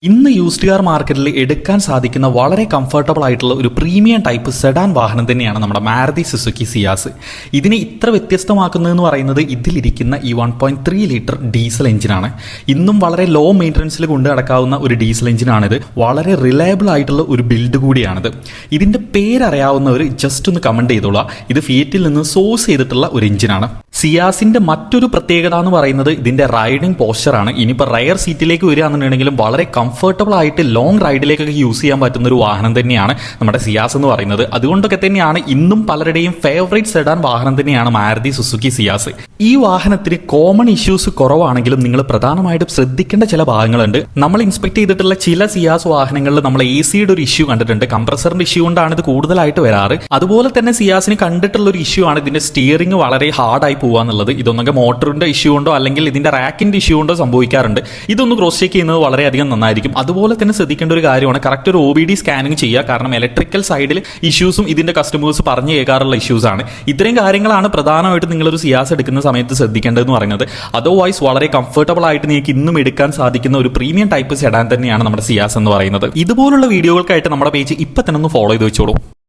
ഇന്ന് used car മാർക്കറ്റിൽ എടുക്കാൻ സാധിക്കുന്ന വളരെ കംഫർട്ടബിൾ ആയിട്ടുള്ള ഒരു പ്രീമിയം ടൈപ്പ് സെഡാൻ വാഹനം തന്നെയാണ് നമ്മുടെ മാരുതി സുസുക്കി സിയാസ്. ഇതിനെ ഇത്ര വ്യത്യസ്തമാക്കുന്നതെന്ന് പറയുന്നത് ഇതിലിരിക്കുന്ന ഈ 1.3 ലിറ്റർ ഡീസൽ എഞ്ചിനാണ്. ഇന്നും വളരെ ലോ മെയിൻ്റനൻസിൽ കൊണ്ടു നടക്കാവുന്ന ഒരു ഡീസൽ എഞ്ചിനാണിത്. വളരെ റിലയബിൾ ആയിട്ടുള്ള ഒരു ബിൽഡ് കൂടിയാണിത്. ഇതിൻ്റെ പേരറിയാവുന്നവർ ജസ്റ്റ് ഒന്ന് കമൻറ്റ് ചെയ്തോളാം. ഇത് ഫിയറ്റിൽ നിന്ന് സോഴ്സ് ചെയ്തിട്ടുള്ള ഒരു എഞ്ചിനാണ്. സിയാസിന്റെ മറ്റൊരു പ്രത്യേകത എന്ന് പറയുന്നത് ഇതിന്റെ റൈഡിംഗ് പോസ്ചറാണ്. ഇനിയിപ്പോൾ റയർ സീറ്റിലേക്ക് വരികയാണെന്നുണ്ടെങ്കിലും വളരെ കംഫർട്ടബിൾ ആയിട്ട് ലോങ് റൈഡിലേക്കൊക്കെ യൂസ് ചെയ്യാൻ പറ്റുന്ന ഒരു വാഹനം തന്നെയാണ് നമ്മുടെ സിയാസ് എന്ന് പറയുന്നത്. അതുകൊണ്ടൊക്കെ തന്നെയാണ് ഇന്നും പലരുടെയും ഫേവറേറ്റ് സെഡാൻ വാഹനം തന്നെയാണ് മാരുതി സുസുക്കി സിയാസ്. ഈ വാഹനത്തിന് കോമൺ ഇഷ്യൂസ് കുറവാണെങ്കിലും നിങ്ങൾ പ്രധാനമായിട്ടും ശ്രദ്ധിക്കേണ്ട ചില ഭാഗങ്ങളുണ്ട്. നമ്മൾ ഇൻസ്പെക്ട് ചെയ്തിട്ടുള്ള ചില സിയാസ് വാഹനങ്ങളിൽ നമ്മൾ AC-യുടെ ഒരു ഇഷ്യൂ കണ്ടിട്ടുണ്ട്. കംപ്രസറിന്റെ ഇഷ്യൂ കൊണ്ടാണ് ഇത് കൂടുതലായിട്ട് വരാറ്. അതുപോലെ തന്നെ സിയാസിന് കണ്ടിട്ടുള്ള ഒരു ഇഷ്യൂ ആണ് ഇതിന്റെ സ്റ്റിയറിംഗ് വളരെ ഹാർഡായി പോവാന്നുള്ളത്. ഇതൊന്നൊക്കെ മോട്ടറിന്റെ ഇഷ്യൂ കൊണ്ടോ അല്ലെങ്കിൽ ഇതിന്റെ റാക്കിന്റെ ഇഷ്യൂ കൊണ്ടോ സംഭവിക്കാറുണ്ട്. ഇതൊന്ന് ക്രോസ് ചെക്ക് ചെയ്യുന്നത് വളരെയധികം നന്നായിരിക്കും. അതുപോലെ തന്നെ ശ്രദ്ധിക്കേണ്ട ഒരു കാര്യമാണ് കറക്റ്റ് ഒരു OBD സ്കാനിങ് ചെയ്യുക. കാരണം ഇലക്ട്രിക്കൽ സൈഡിൽ ഇഷ്യൂസും ഇതിന്റെ കസ്റ്റമേഴ്സ് പറഞ്ഞു കേൾക്കാറുള്ള ഇഷ്യൂസ് ആണ്. ഇത്രയും കാര്യങ്ങളാണ് പ്രധാനമായിട്ട് നിങ്ങളൊരു സിയാസ് എടുക്കുന്ന സമയത്ത് ശ്രദ്ധിക്കേണ്ടതെന്ന് പറയുന്നത്. അതർവൈസ് വളരെ കംഫർട്ടബിൾ ആയിട്ട് നിങ്ങൾക്ക് ഇന്നും എടുക്കാൻ സാധിക്കുന്ന ഒരു പ്രീമിയം ടൈപ്പ് സെഡാൻ തന്നെയാണ് നമ്മുടെ സിയാസ് എന്ന് പറയുന്നത്. ഇതുപോലുള്ള വീഡിയോകൾക്കായിട്ട് നമ്മുടെ പേജ് ഇപ്പം തന്നെ ഒന്ന് ഫോളോ ചെയ്ത് വെച്ചോളൂ.